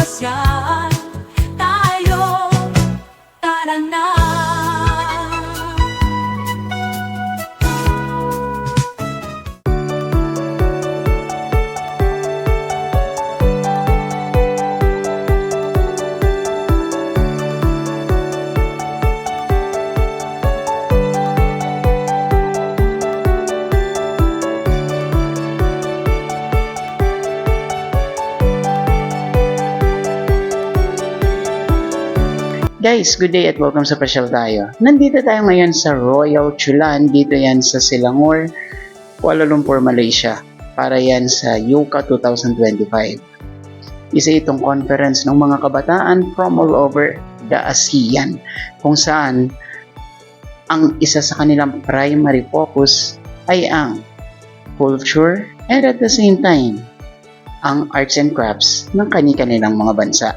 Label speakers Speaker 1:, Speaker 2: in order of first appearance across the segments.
Speaker 1: ASEAN. Tayo, tara na.
Speaker 2: Guys, good day at welcome sa Pasyal Tayo. Nandito tayo ngayon sa Royal Chulan, dito yan sa Selangor, Kuala Lumpur, Malaysia, para yan sa YOUCA 2025. Isa itong conference ng mga kabataan from all over the ASEAN, kung saan ang isa sa kanilang primary focus ay ang culture and at the same time, ang arts and crafts ng kani-kanilang mga bansa.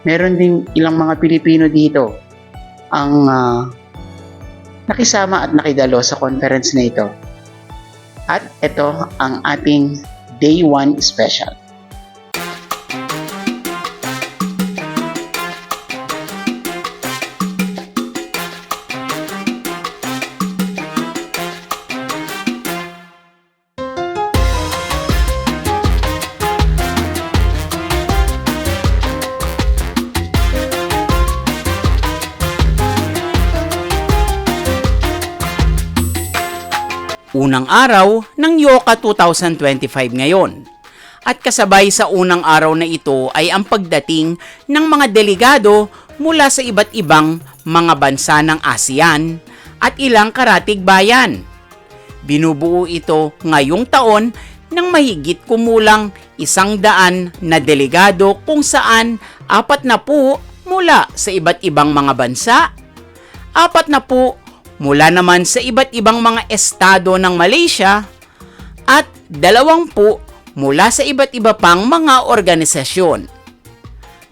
Speaker 2: Meron din ilang mga Pilipino dito ang nakisama at nakidalo sa conference na ito. At ito ang ating Day 1 special.
Speaker 3: Unang araw ng YOUCA 2025 ngayon. At kasabay sa unang araw na ito ay ang pagdating ng mga delegado mula sa iba't ibang mga bansa ng ASEAN at ilang karatig bayan. Binubuo ito ngayong taon ng mahigit kumulang 100 na delegado kung saan 40 mula sa iba't ibang mga bansa, 40 mula naman sa iba't ibang mga estado ng Malaysia at 20 mula sa iba't iba pang mga organisasyon.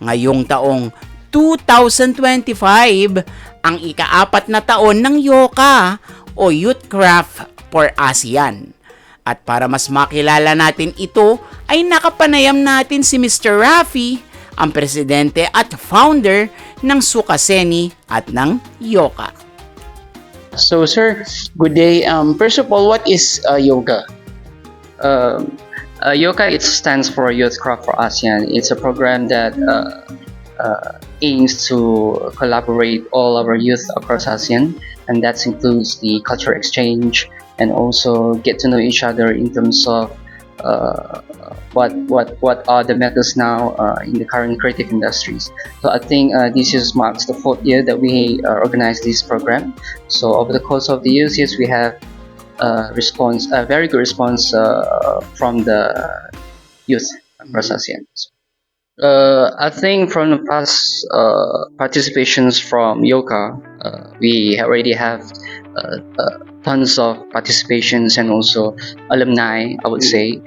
Speaker 3: Ngayong taong 2025, ang ika-4 na taon ng YOCA o Youth Craft for ASEAN. At para mas makilala natin ito, ay nakapanayam natin si Mr. Rafi, ang presidente at founder ng Sukaseni at ng YOCA.
Speaker 2: So sir, good day. First of all, what is YOCA?
Speaker 4: YOCA, it stands for Youth Craft for ASEAN. It's a program that aims to collaborate all our youth across ASEAN, and that includes the cultural exchange and also get to know each other in terms of what are the methods now in the current creative industries. So I think this marks the 4th year that we organize this program. So over the course of the years, yes, we have a very good response from the youth across ASEAN. I think from the past participations from YOCA, we already have tons of participations and also alumni, I would say.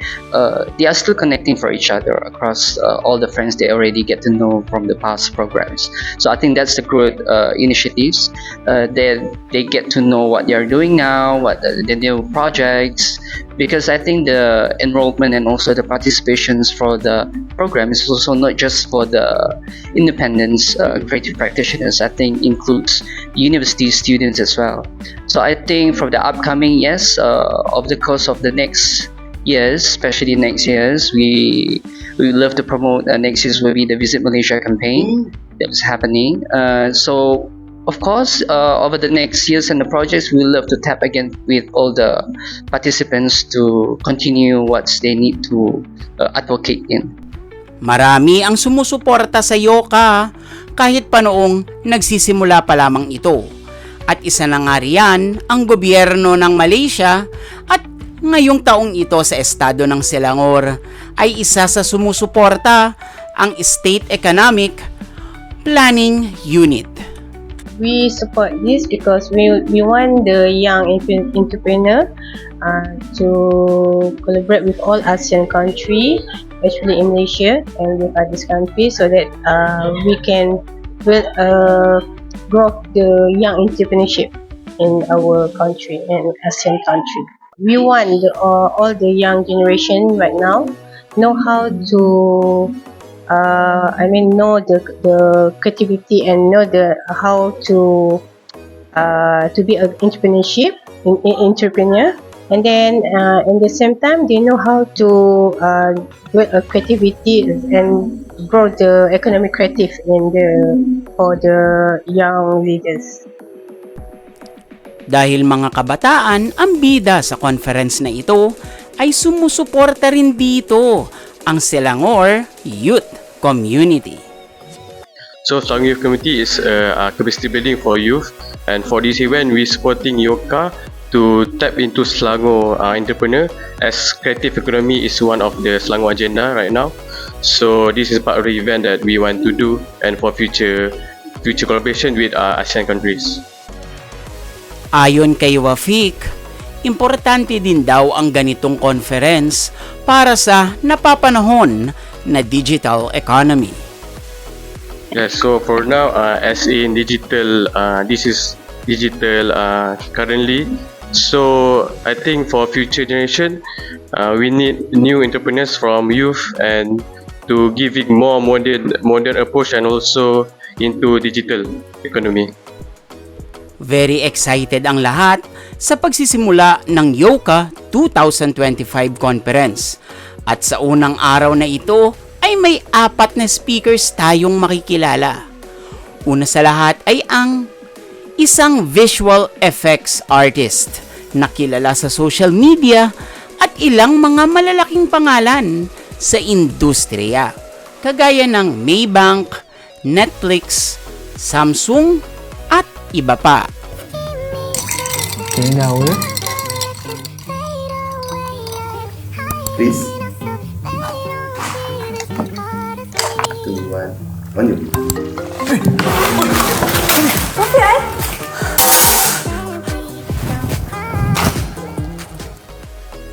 Speaker 4: They are still connecting for each other across all the friends they already get to know from the past programs. So I think that's the good initiatives. They get to know what they are doing now, what the new projects, because I think the enrollment and also the participations for the program is also not just for the independent creative practitioners. I think includes university students as well. So I think for the upcoming years, over the course of the next years, especially next years, we love to promote next year's will be the Visit Malaysia campaign that's happening. So of course, over the next years and the projects, we love to tap again with all the participants to continue what they need to advocate in.
Speaker 3: Marami ang sumusuporta sa YOCA kahit pa noong nagsisimula pa lamang ito. At isa na nga riyan ang gobyerno ng Malaysia at ngayong taong ito sa estado ng Selangor ay isa sa sumusuporta ang State Economic Planning Unit.
Speaker 5: We support this because we want the young entrepreneur to collaborate with all ASEAN countries, especially in Malaysia and with other countries, so that we can build grow the young entrepreneurship in our country and ASEAN country. We want all the young generation right now know how to know the creativity and know the how to be an entrepreneur, and then in the same time they know how to build a creativity and grow the economic creative for the young leaders.
Speaker 3: Dahil mga kabataan ang bida sa conference na ito, ay sumusuporta rin dito ang Selangor Youth Community.
Speaker 6: So Selangor Youth Community is capacity building for youth, and for this event we supporting YOCA to tap into Selangor entrepreneur, as creative economy is one of the Selangor agenda right now. So this is part of the event that we want to do, and for future collaboration with ASEAN countries.
Speaker 3: Ayon kay Wafik, importante din daw ang ganitong conference para sa napapanahon na digital economy.
Speaker 6: Yes, so for now, as in digital, this is digital currently. So I think for future generation, we need new entrepreneurs from youth and to give it more modern approach and also into digital economy.
Speaker 3: Very excited ang lahat sa pagsisimula ng YOCA 2025 conference. At sa unang araw na ito ay may 4 na speakers tayong makikilala. Una sa lahat ay ang isang visual effects artist na kilala sa social media at ilang mga malalaking pangalan sa industriya, kagaya ng Maybank, Netflix, Samsung at iba pa.
Speaker 7: Okay, now
Speaker 8: Please. 2, 1. On you.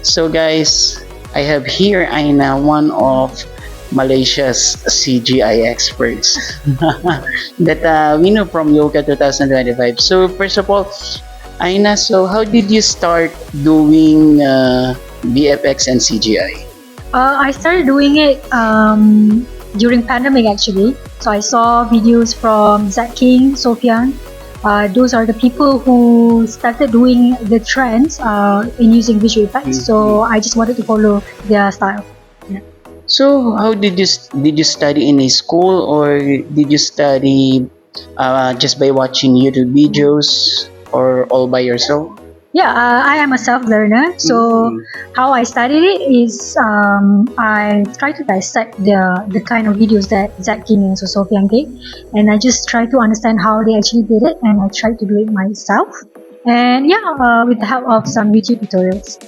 Speaker 2: So guys, I have here Aina, one of Malaysia's CGI experts that we know from YOCA 2025. So first of all, Aina, so how did you start doing VFX and CGI?
Speaker 9: I started doing it during pandemic actually. So I saw videos from Zach King, Sofian. Those are the people who started doing the trends in using visual effects. So I just wanted to follow their style. Yeah.
Speaker 2: So how did you study in a school, or did you study just by watching YouTube videos, or all by yourself?
Speaker 9: Yeah, I am a self-learner. So how I studied it is I try to dissect the kind of videos that Zach King and Sofian did, and I just try to understand how they actually did it, and I try to do it myself. And yeah, with the help of some YouTube tutorials.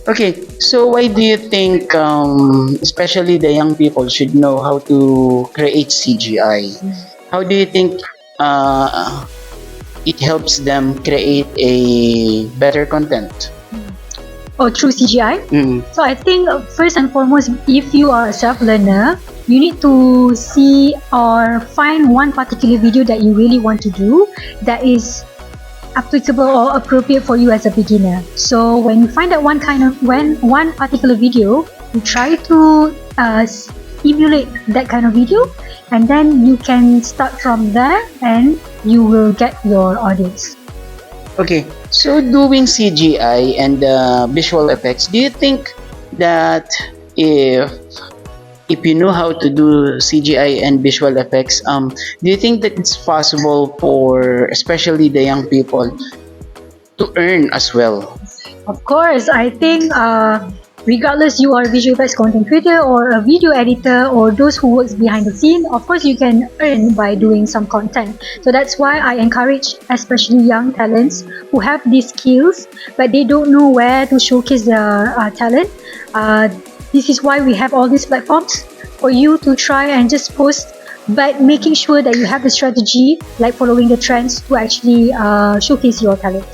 Speaker 2: Okay, so why do you think, especially the young people, should know how to create CGI? How do you think it helps them create a better content?
Speaker 9: Or through CGI? So I think first and foremost, if you are a self-learner, you need to see or find one particular video that you really want to do that is applicable or appropriate for you as a beginner. So when you find that one particular video, you try to emulate that kind of video, and then you can start from there and you will get your audience.
Speaker 2: Okay, so doing CGI and visual effects, do you think that if you know how to do CGI and visual effects, do you think that it's possible for especially the young people to earn as well?
Speaker 9: Of course, I think regardless you are a visual effects content creator or a video editor or those who works behind the scene, of course you can earn by doing some content. So that's why I encourage especially young talents who have these skills but they don't know where to showcase their talent. This is why we have all these platforms for you to try and just post, but making sure that you have the strategy, like following the trends, to actually showcase your talent.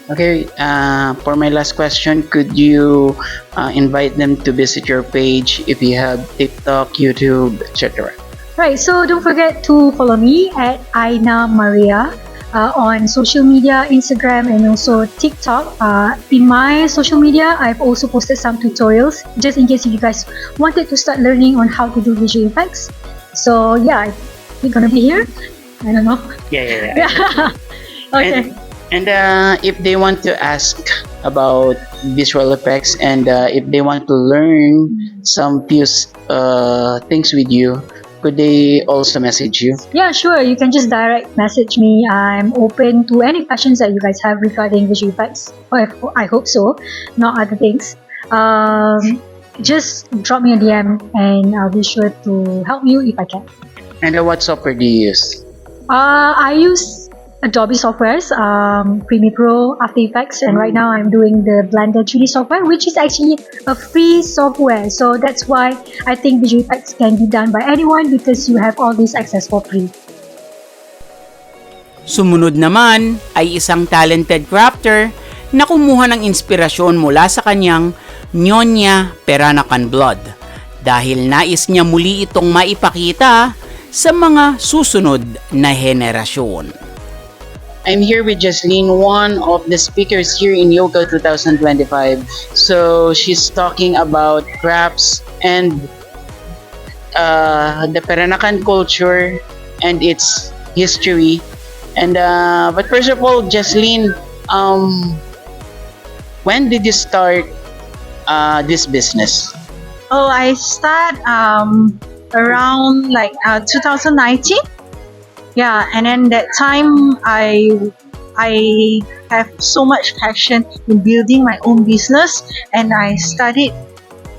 Speaker 2: Okay, for my last question, could you invite them to visit your page if you have TikTok, YouTube, etc.?
Speaker 9: Right, so don't forget to follow me at Aina Maria. on social media, Instagram, and also TikTok. In my social media, I've also posted some tutorials just in case you guys wanted to start learning on how to do visual effects. So yeah, we're gonna be here. I don't know.
Speaker 2: Yeah.
Speaker 9: Okay.
Speaker 2: And if they want to ask about visual effects and if they want to learn some few things with you, could they also message you?
Speaker 9: Yeah, sure. You can just direct message me. I'm open to any questions that you guys have regarding visual effects. I hope so, not other things. Just drop me a DM and I'll be sure to help you if I can.
Speaker 2: And what software do you use?
Speaker 9: I use Adobe softwares, Premiere Pro, After Effects, and right now I'm doing the Blender 3D software, which is actually a free software. So that's why I think visual effects can be done by anyone because you have all this access for free.
Speaker 3: Sumunod naman ay isang talented crafter na kumuha ng inspirasyon mula sa kanyang Nyonya Peranakan blood dahil nais niya muli itong maipakita sa mga susunod na henerasyon.
Speaker 2: I'm here with Jasleen, one of the speakers here in Yoga 2025. So she's talking about crafts and the Peranakan culture and its history. And but first of all, Jasleen, when did you start this business?
Speaker 7: Oh, I start around like 2019. Yeah, and then that time I have so much passion in building my own business, and I started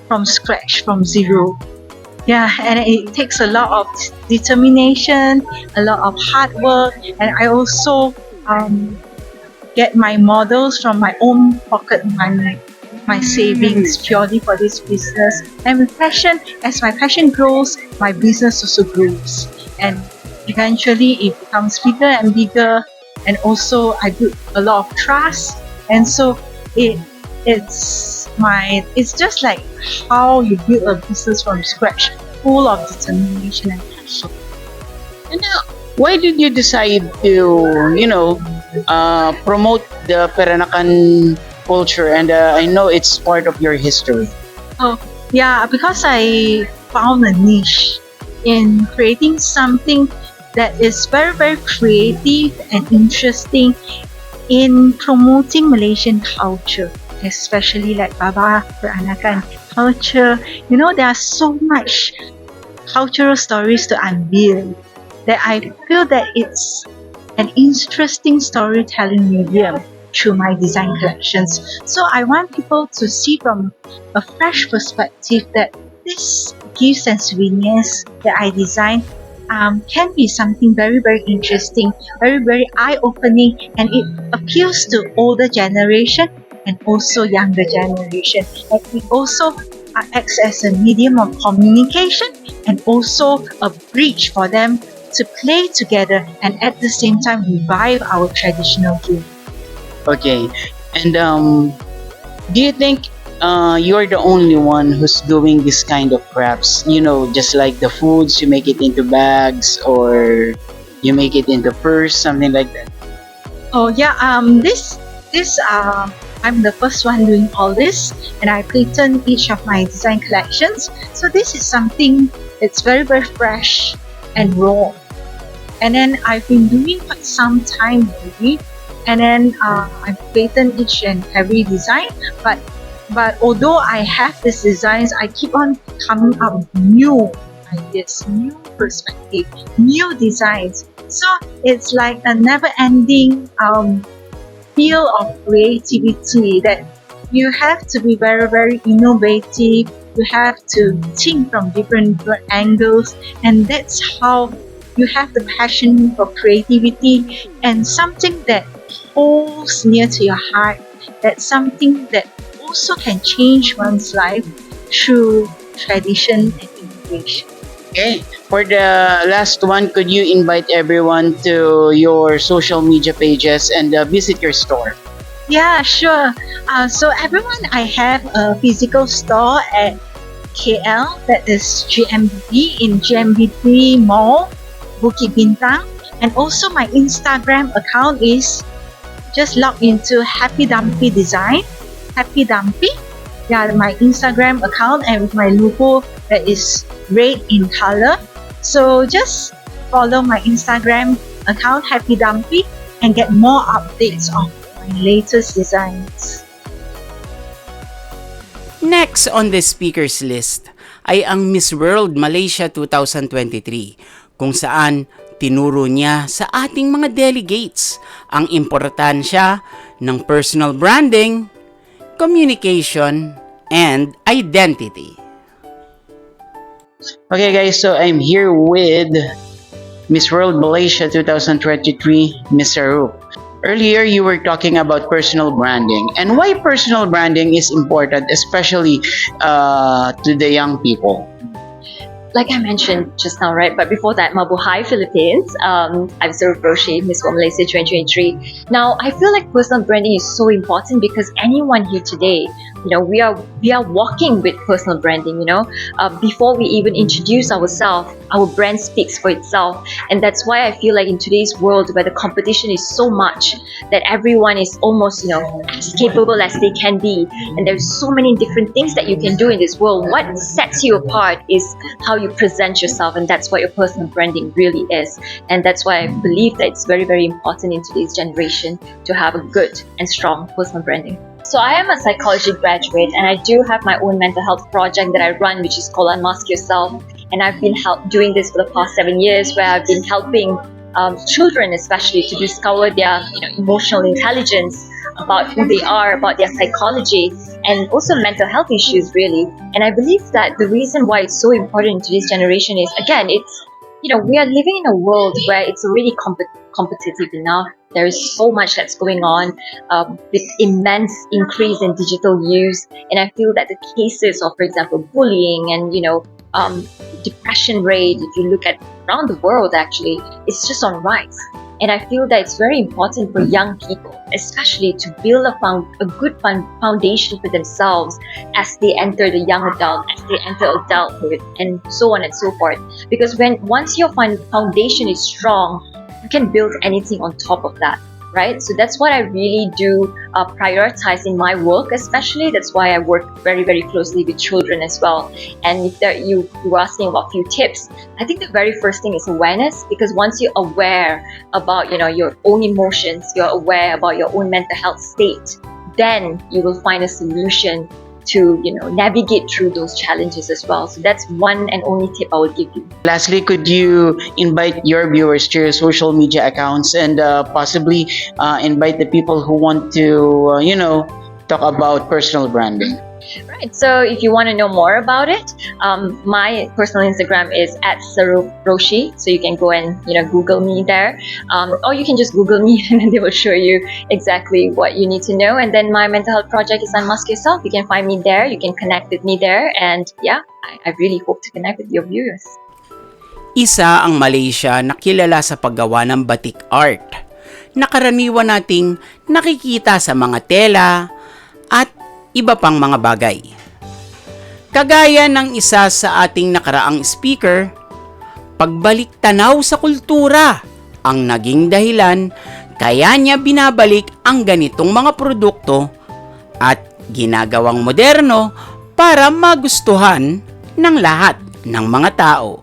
Speaker 7: from scratch, from zero. Yeah, and it takes a lot of determination, a lot of hard work, and I also get my models from my own pocket money, my savings purely for this business. And with passion, as my passion grows, my business also grows, and eventually it becomes bigger and bigger. And also I built a lot of trust, and so it's just like how you build a business from scratch, full of determination and passion.
Speaker 2: And why did you decide to, promote the Peranakan culture? And I know it's part of your history.
Speaker 7: Oh yeah, because I found a niche in creating something that is very, very creative and interesting in promoting Malaysian culture, especially like Baba Peranakan culture. You know, there are so much cultural stories to unveil that I feel that it's an interesting storytelling medium through my design collections. So I want people to see from a fresh perspective that this gifts and souvenirs that I design can be something very, very interesting, very, very eye-opening, and it appeals to older generation and also younger generation. And it also acts as a medium of communication and also a bridge for them to play together and at the same time revive our traditional game.
Speaker 2: Okay. And do you think you're the only one who's doing this kind of crafts? Just like the foods, you make it into bags or you make it into purse, something like that.
Speaker 7: Oh yeah, this I'm the first one doing all this, and I patent each of my design collections. So this is something that's very, very fresh and raw. And then I've been doing quite some time already, and then I patent each and every design. But although I have these designs, I keep on coming up with new ideas, new perspective, new designs. So it's like a never-ending feel of creativity that you have to be very, very innovative. You have to think from different angles, and that's how you have the passion for creativity and something that holds near to your heart. That's something that also can change one's life through tradition and innovation.
Speaker 2: Okay. For the last one, could you invite everyone to your social media pages and visit your store?
Speaker 7: Yeah, sure. So everyone, I have a physical store at KL, that is GMB in GMB3 Mall. Bukit Bintang. And also my Instagram account is just log into Happy Dumpy Design. Happy Dumpy. Yeah, my Instagram account, and with my logo that is red in color. So just follow my Instagram account Happy Dumpy and get more updates on my latest designs.
Speaker 3: Next on the speakers list ay ang Miss World Malaysia 2023, kung saan tinuro niya sa ating mga delegates ang importansya ng personal branding, communication, and identity.
Speaker 2: Okay guys, so I'm here with Miss World Malaysia 2023, Miss Sarup. Earlier, you were talking about personal branding and why personal branding is important, especially to the young people.
Speaker 10: Like I mentioned just now, right? But before that, Mabuhay Philippines. I'm Sarup Roshi, Miss World Malaysia 2023. Now, I feel like personal branding is so important because anyone here today, we are walking with personal branding. Before we even introduce ourselves, our brand speaks for itself, and that's why I feel like in today's world where the competition is so much that everyone is almost as capable as they can be, and there's so many different things that you can do in this world. What sets you apart is how you present yourself, and that's what your personal branding really is. And that's why I believe that it's very, very important in today's generation to have a good and strong personal branding. So I am a psychology graduate, and I do have my own mental health project that I run, which is called Unmask Yourself. And I've been doing this for the past 7 years, where I've been helping children especially to discover their emotional intelligence, about who they are, about their psychology, and also mental health issues really. And I believe that the reason why it's so important in today's generation is, again, it's we are living in a world where it's already competitive enough. There is so much that's going on with immense increase in digital use, and I feel that the cases of, for example, bullying and depression rate, if you look at around the world, actually, it's just on rise. And I feel that it's very important for young people, especially to build a good foundation for themselves as they enter the young adult, as they enter adulthood, and so on and so forth. Because once your foundation is strong, you can build anything on top of that, right? So that's what I really do prioritize in my work, especially. That's why I work very, very closely with children as well. And if you were asking about a few tips, I think the very first thing is awareness, because once you're aware about your own emotions, you're aware about your own mental health state, then you will find a solution to navigate through those challenges as well. So that's one and only tip I would give you.
Speaker 2: Lastly, could you invite your viewers to your social media accounts and possibly invite the people who want to talk about personal branding?
Speaker 10: Right. So if you want to know more about it, my personal Instagram is @SarupRoshi. So you can go and Google me there, or you can just Google me and then they will show you exactly what you need to know. And then my mental health project is Unmask Yourself. You can find me there. You can connect with me there. And yeah, I really hope to connect with your viewers.
Speaker 3: Isa ang Malaysia na kilala sa paggawa ng batik art, na karaniwan nating nakikita sa mga tela at iba pang mga bagay. Kagaya ng isa sa ating nakaraang speaker, pagbalik tanaw sa kultura ang naging dahilan kaya niya binabalik ang ganitong mga produkto at ginagawang moderno para magustuhan ng lahat ng mga tao.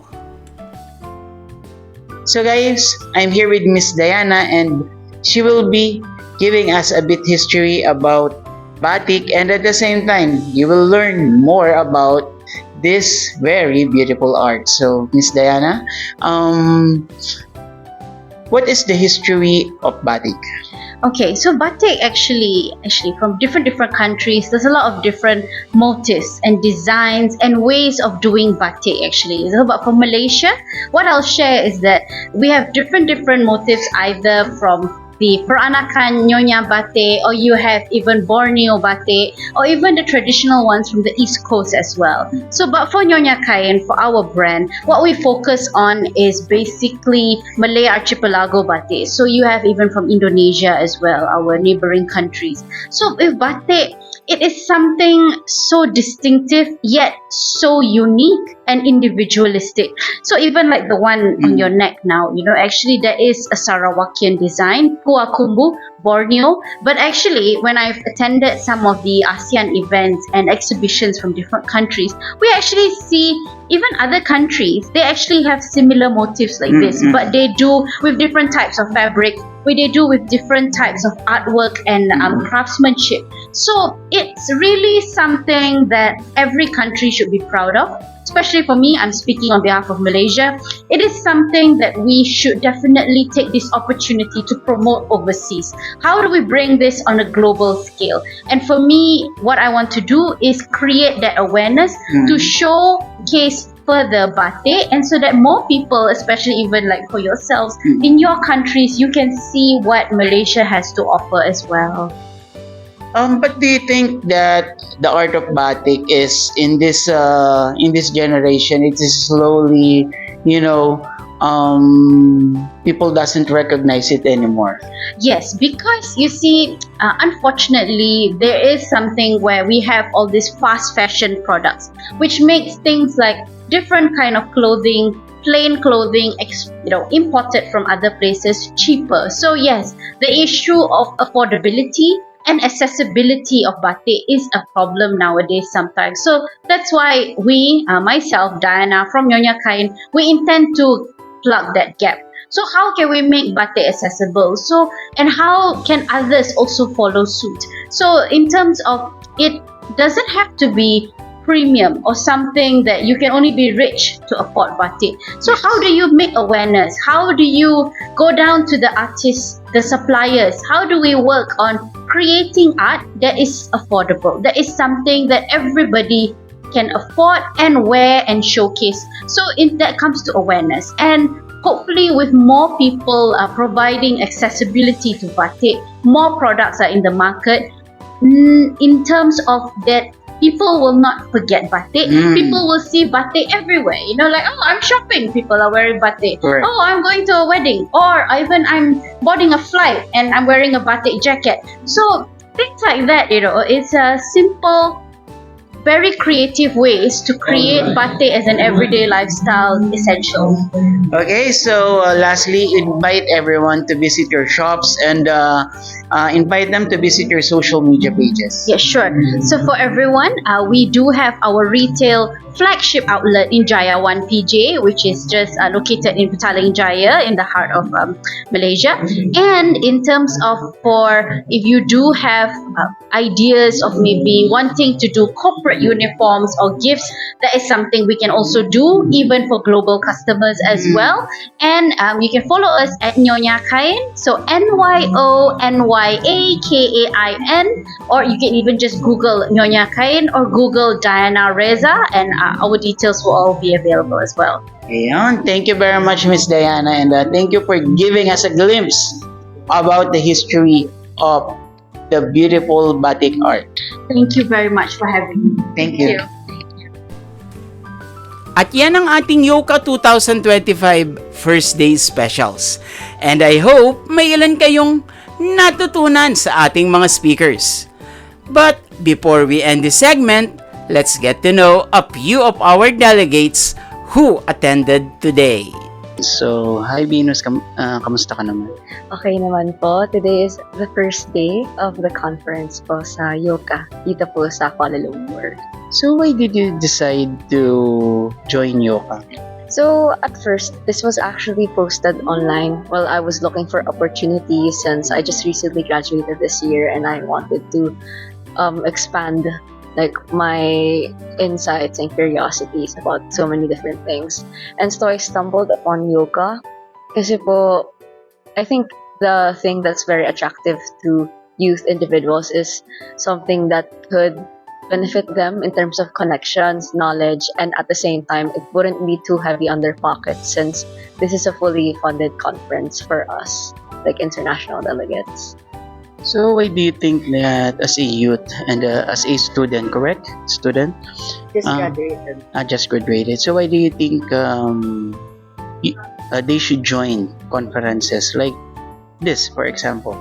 Speaker 2: So guys, I'm here with Miss Diana and she will be giving us a bit history about batik, and at the same time you will learn more about this very beautiful art. So Miss Diana, what is the history of batik?
Speaker 11: Okay, so batik actually from different countries, there's a lot of different motifs and designs and ways of doing batik actually. So, but for Malaysia, what I'll share is that we have different motifs, either from the Peranakan Nyonya batik, or you have even Borneo batik, or even the traditional ones from the East Coast as well. So, but for Nyonya Kain, for our brand, what we focus on is basically Malay Archipelago batik. So you have even from Indonesia as well, our neighboring countries. So with batik, it is something so distinctive yet so unique and individualistic. So even like the one on your neck now, actually there is a Sarawakian design, Puakumbu, Borneo. But actually, when I've attended some of the ASEAN events and exhibitions from different countries, we actually see even other countries, they actually have similar motifs like this, but they do with different types of fabric, they do with different types of artwork and craftsmanship. So it's really something that every country should be proud of. Especially for me, I'm speaking on behalf of Malaysia. It is something that we should definitely take this opportunity to promote overseas. How do we bring this on a global scale? And for me, what I want to do is create that awareness to showcase further batik, and so that more people, especially even like for yourselves in your countries, you can see what Malaysia has to offer as well.
Speaker 2: But do you think that the art of batik is in this generation, it is slowly, people doesn't recognize it anymore?
Speaker 11: Yes, because you see, unfortunately, there is something where we have all these fast fashion products, which makes things like different kind of clothing, plain clothing, imported from other places cheaper. So yes, the issue of affordability and accessibility of batik is a problem nowadays sometimes. So that's why we, myself, Diana from Nyonya Kain, we intend to plug that gap. So how can we make batik accessible? So, and how can others also follow suit? So in terms of, it doesn't have to be premium or something that you can only be rich to afford batik. So how do you make awareness? How do you go down to the artists, the suppliers? How do we work on creating art that is affordable, that is something that everybody can afford and wear and showcase? So that comes to awareness, and hopefully with more people providing accessibility to batik, more products are in the market. In terms of that, people will not forget batik. People will see batik everywhere. Like, oh, I'm shopping, people are wearing batik.
Speaker 2: Correct.
Speaker 11: Oh, I'm going to a wedding, or even I'm boarding a flight and I'm wearing a batik jacket. So things like that, it's a simple, very creative ways to create batik as an everyday lifestyle essential.
Speaker 2: Okay, so lastly, invite everyone to visit your shops and invite them to visit your social media pages.
Speaker 11: Yeah, sure. So for everyone, we do have our retail flagship outlet in Jaya 1 PJ, which is just located in Petaling Jaya in the heart of Malaysia. And in terms of, for if you do have ideas of maybe wanting to do corporate uniforms or gifts, that is something we can also do even for global customers as well. And you can follow us at Nyonya Kain, so NYONYAKAIN, or you can even just Google Nyonya Kain or Google Diana Reza, and our details will all be available as well.
Speaker 2: Ayan. Thank you very much, Miss Diana, and thank you for giving us a glimpse about the history of the beautiful batik art.
Speaker 11: Thank you very much for having me.
Speaker 2: Thank you.
Speaker 3: At yan ang ating Yoka 2025 First Day Specials. And I hope may ilan kayong natutunan sa ating mga speakers. But before we end this segment, let's get to know a few of our delegates who attended today.
Speaker 2: So, hi Venus, kamusta ka naman?
Speaker 12: Okay naman po. Today is the first day of the conference po sa Yoka dito po sa Kuala Lumpur.
Speaker 2: So, why did you decide to join Yoka?
Speaker 12: So, at first, this was actually posted online while I was looking for opportunities since I just recently graduated this year and I wanted to expand like my insights and curiosities about so many different things. And so I stumbled upon yoga kasi po, I think the thing that's very attractive to youth individuals is something that could benefit them in terms of connections, knowledge, and at the same time, it wouldn't be too heavy on their pockets since this is a fully funded conference for us, like international delegates.
Speaker 2: So, why do you think that as a youth and as a student, correct? Student?
Speaker 12: Just graduated.
Speaker 2: Just graduated. So, why do you think they should join conferences like this, for example?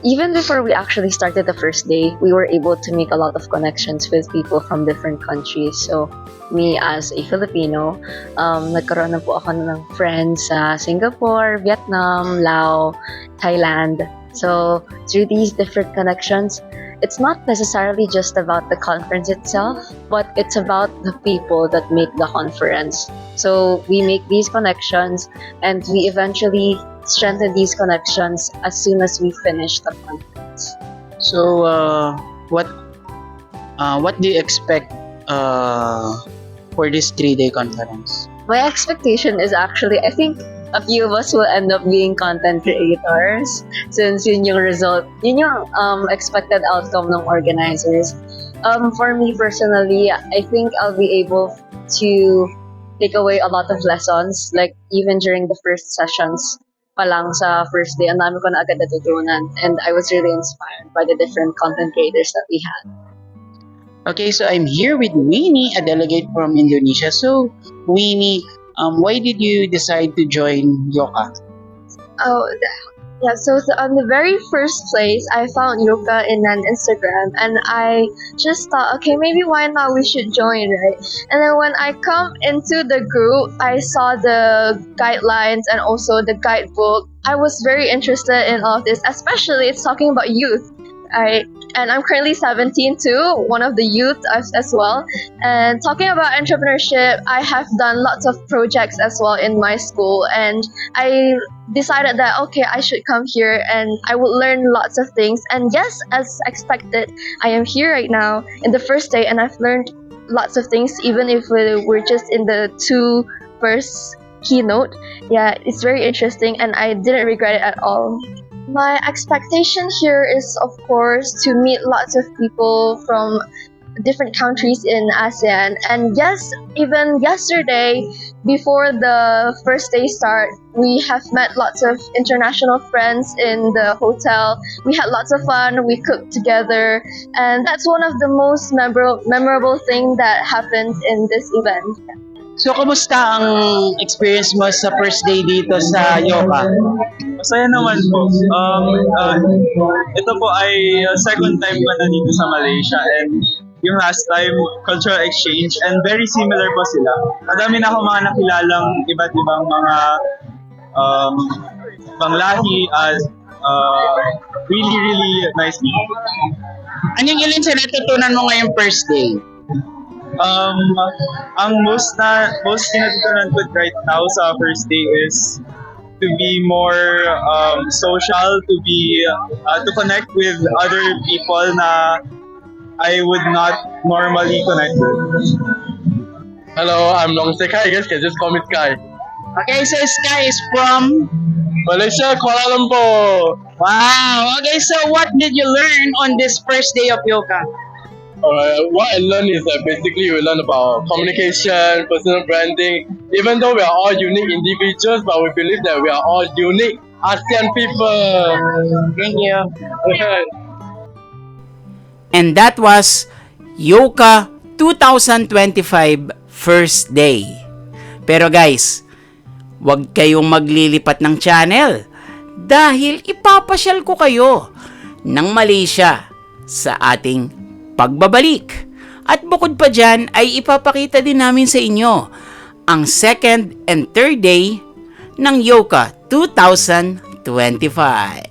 Speaker 12: even before we actually started the first day, we were able to make a lot of connections with people from different countries. So, me as a Filipino, nagkaroon na po ako ng friends sa Singapore, Vietnam, Laos, Thailand. So, through these different connections, it's not necessarily just about the conference itself, but it's about the people that make the conference. So, we make these connections and we eventually strengthen these connections as soon as we finish the conference.
Speaker 2: So, what do you expect for this 3-day conference?
Speaker 12: My expectation is actually, I think a few of us will end up being content creators since yun yung result, yun yung expected outcome ng organizers. For me personally, I think I'll be able to take away a lot of lessons, like even during the first sessions pa lang sa first day, ang dami ko na agad natutunan, and I was really inspired by the different content creators that we had.
Speaker 2: Okay, so I'm here with Winnie, a delegate from Indonesia. So, Winnie, why did you decide to join Yoka?
Speaker 13: Yeah, so on the very first place, I found Yoka in an Instagram, and I just thought, okay, maybe why not, we should join, right? And then when I come into the group, I saw the guidelines and also the guidebook. I was very interested in all of this, especially it's talking about youth. And I'm currently 17 too, one of the youth as well. And talking about entrepreneurship, I have done lots of projects as well in my school, and I decided that okay, I should come here and I will learn lots of things. And yes, as expected, I am here right now in the first day, and I've learned lots of things, even if we're just in the first keynote. Yeah, it's very interesting, and I didn't regret it at all. My expectation here is, of course, to meet lots of people from different countries in ASEAN. And yes, even yesterday, before the first day start, we have met lots of international friends in the hotel. We had lots of fun, we cooked together, and that's one of the most memorable thing that happened in this event.
Speaker 2: So, kumusta ang experience mo sa first day dito sa Yoka?
Speaker 14: Masaya naman po. Ito po ay second time ko na dito sa Malaysia, and yung last time, cultural exchange, and very similar po sila. Madami na akong mga nakilalang iba't ibang mga panglahi as really, really nice people.
Speaker 2: Anong ilan sa natutunan mo ngayong first day?
Speaker 14: Ang most kinatutunan ko right now sa first day is to be more social, to connect with other people na I would not normally connect with.
Speaker 6: Hello, I'm Long Sekai. You guys can just call me Sky.
Speaker 2: Okay, so Sky is from
Speaker 6: Malaysia, Kuala Lumpur.
Speaker 2: Wow. Okay, so what did you learn on this first day of Yoka?
Speaker 6: What I learned is that basically we learn about communication, personal branding. Even though we are all unique individuals, but we believe that we are all unique ASEAN people.
Speaker 2: Thank you.
Speaker 3: And that was Yoka 2025 first day. Pero guys, wag kayong maglilipat ng channel dahil ipapasyal ko kayo ng Malaysia sa ating pagbabalik. At bukod pa dyan ay ipapakita din namin sa inyo ang second and third day ng Yoka 2025.